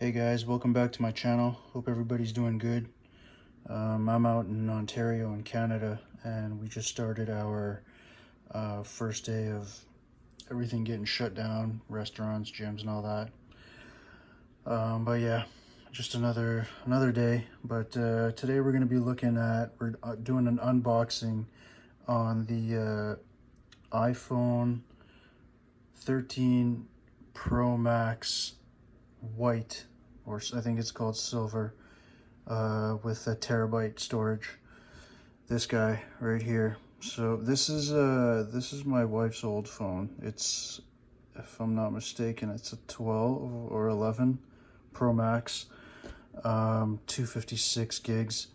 Hey guys, welcome back to my channel. Hope everybody's doing good. I'm out in Ontario in Canada, and we just started our first day of everything getting shut down, restaurants, gyms, and all that. But yeah, just another day. But today we're we're doing an unboxing on the iPhone 13 Pro Max White, or I think it's called Silver, with a terabyte storage. This guy right here. So this is my wife's old phone. It's, if I'm not mistaken, it's a 12 or 11 Pro Max, 256 gigs.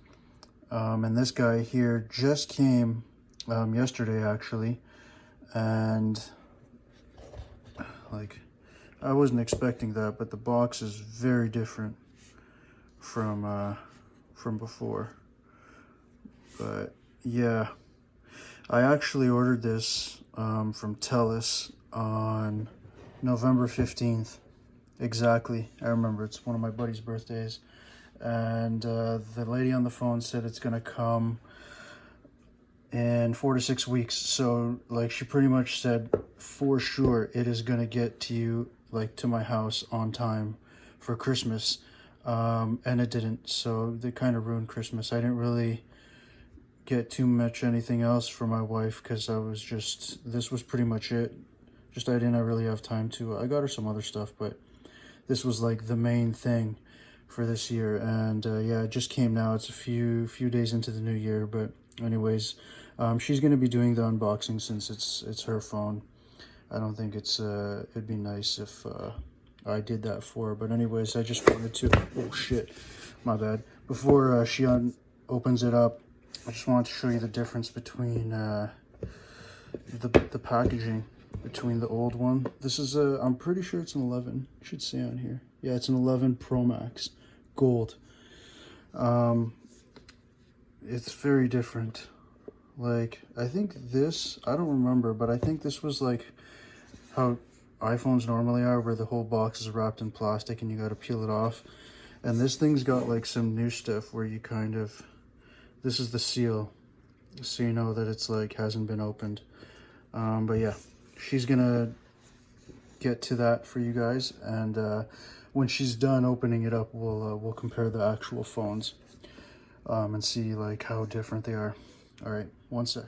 And this guy here just came yesterday actually, and like, I wasn't expecting that, but the box is very different from before. But yeah, I actually ordered this from TELUS on November 15th. Exactly, I remember, it's one of my buddy's birthdays. And the lady on the phone said it's gonna come in 4 to 6 weeks. So like, she pretty much said for sure it is gonna get to you, like to my house, on time for Christmas. And it didn't, so they kind of ruined Christmas. I didn't really get too much anything else for my wife because this was pretty much it. Just I didn't really have time to, I got her some other stuff, but this was like the main thing for this year. And yeah, it just came now. It's a few days into the new year, but anyways, she's going to be doing the unboxing since it's her phone. I don't think it'd be nice if I did that for her, but anyways, I just wanted to, oh shit, my bad, before she opens it up, I just wanted to show you the difference between the packaging between the old one. This is I'm pretty sure it's an 11. It should say on here. Yeah, it's an 11 Pro Max gold. It's very different. Like, I think this, I don't remember, but I think this was like how iPhones normally are, where the whole box is wrapped in plastic and you got to peel it off. And this thing's got like some new stuff where you kind of, this is the seal, so you know that it's like hasn't been opened. But yeah, she's gonna get to that for you guys, and when she's done opening it up, we'll compare the actual phones and see like how different they are. All right, one sec.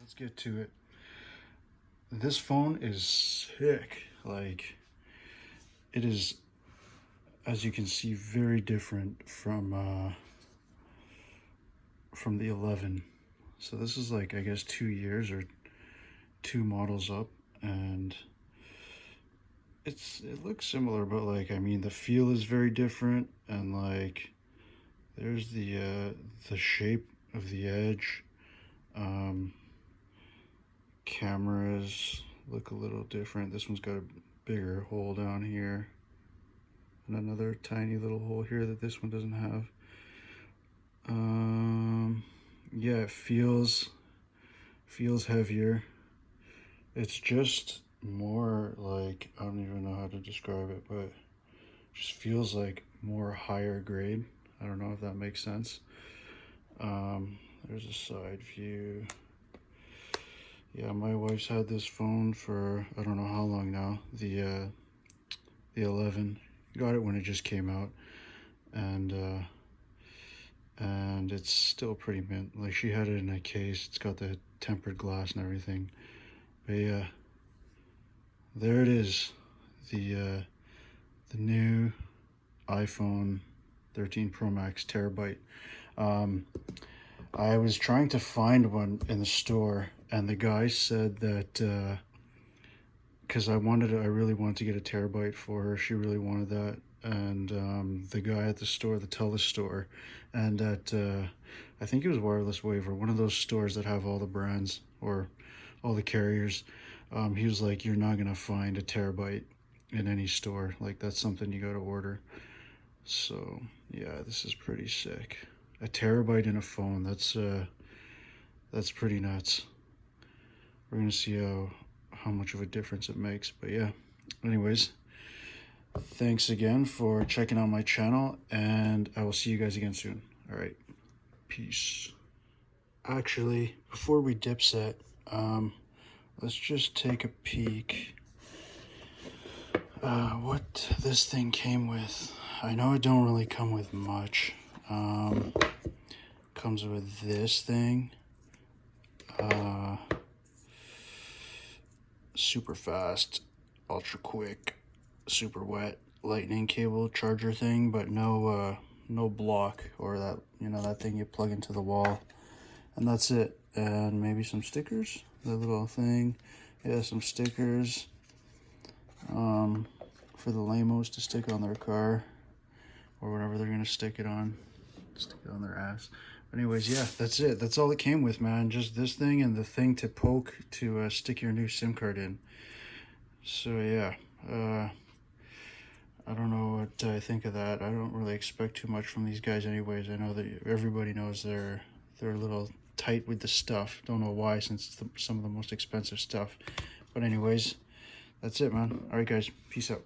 Let's get to it. This phone is sick. Like, it is, as you can see, very different from the 11. So this is like, I guess, 2 years or two models up, and it looks similar, but like, I mean, the feel is very different, and like, there's the shape of the edge. Cameras look a little different. This one's got a bigger hole down here, and another tiny little hole here that this one doesn't have. Yeah, it feels heavier. It's just more like, I don't even know how to describe it, but it just feels like more higher grade. I don't know if that makes sense. There's a side view. Yeah, my wife's had this phone for I don't know how long now. The 11. Got it when it just came out, and it's still pretty mint. Like, she had it in a case. It's got the tempered glass and everything. But yeah, there it is. The new iPhone 13 Pro Max terabyte. I was trying to find one in the store, and the guy said that because I really wanted to get a terabyte for her. She really wanted that, and the guy at the store, the TELUS store, and at I think it was Wireless Wave, or one of those stores that have all the brands or all the carriers. He was like, "You're not gonna find a terabyte in any store. Like, that's something you got to order." So yeah, this is pretty sick. A terabyte in a phone. That's pretty nuts. We're gonna see how much of a difference it makes. But yeah, anyways, thanks again for checking out my channel, and I will see you guys again soon. All right, peace. Actually, before we dipset, let's just take a peek what this thing came with. I know it don't really come with much. Comes with this thing, super fast, ultra quick, super wet lightning cable charger thing, but no block, or that, that thing you plug into the wall, and that's it. And maybe some stickers, the little thing. Yeah, some stickers for the lamos to stick on their car, or whatever they're gonna stick it on their ass. Anyways, yeah, that's it. That's all it came with, man. Just this thing and the thing to poke to stick your new SIM card in. So yeah, I don't know what I think of that. I don't really expect too much from these guys anyways. I know that everybody knows they're a little tight with the stuff. Don't know why, since it's some of the most expensive stuff. But anyways, that's it, man. All right, guys, peace out.